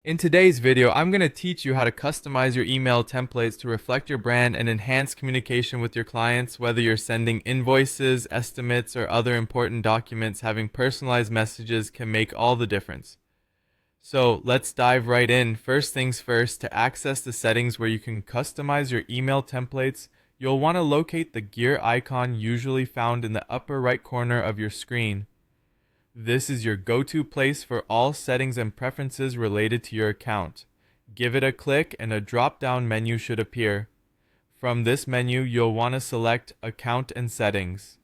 In today's video, I'm going to teach you how to customize your email templates to reflect your brand and enhance communication with your clients. Whether you're sending invoices, estimates, or other important documents, having personalized messages can make all the difference. So let's dive right in. First things first, to access the settings where you can customize your email templates, you'll want to locate the gear icon usually found in the upper right corner of your screen. This is your go-to place for all settings and preferences related to your account. Give it a click and a drop-down menu should appear. From this menu, you'll want to select Account and Settings.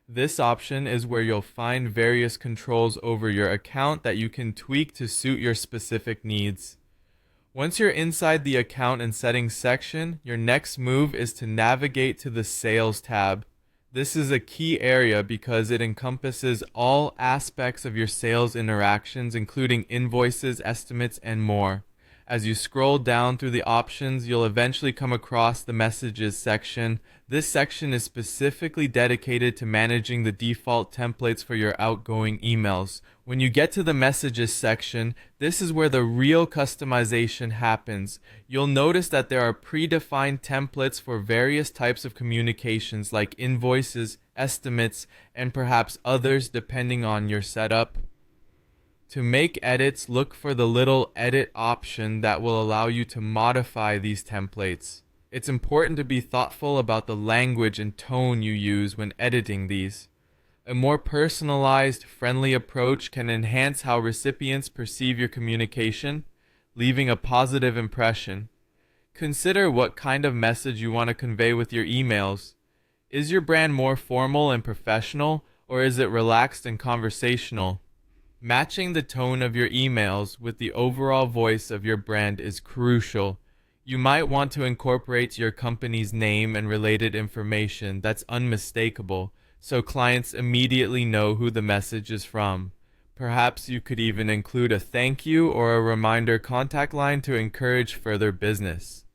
This option is where you'll find various controls over your account that you can tweak to suit your specific needs. Once you're inside the Account and Settings section, your next move is to navigate to the Sales tab. This is a key area because it encompasses all aspects of your sales interactions, including invoices, estimates, and more. As you scroll down through the options, you'll eventually come across the Messages section. This section is specifically dedicated to managing the default templates for your outgoing emails. When you get to the Messages section, this is where the real customization happens. You'll notice that there are predefined templates for various types of communications like invoices, estimates, and perhaps others depending on your setup. To make edits, look for the little edit option that will allow you to modify these templates. It's important to be thoughtful about the language and tone you use when editing these. A more personalized, friendly approach can enhance how recipients perceive your communication, leaving a positive impression. Consider what kind of message you want to convey with your emails. Is your brand more formal and professional, or is it relaxed and conversational? Matching the tone of your emails with the overall voice of your brand is crucial. You might want to incorporate your company's name and related information that's unmistakable, so clients immediately know who the message is from. Perhaps you could even include a thank you or a reminder contact line to encourage further business.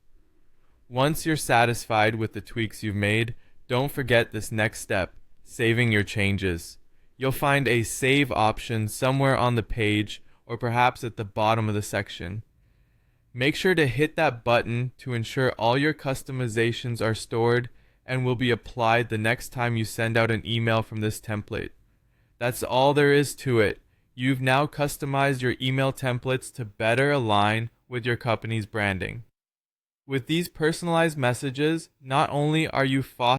Once you're satisfied with the tweaks you've made, don't forget this next step, saving your changes. You'll find a save option somewhere on the page or perhaps at the bottom of the section. Make sure to hit that button to ensure all your customizations are stored and will be applied the next time you send out an email from this template. That's all there is to it. You've now customized your email templates to better align with your company's branding. With these personalized messages, not only are you fostering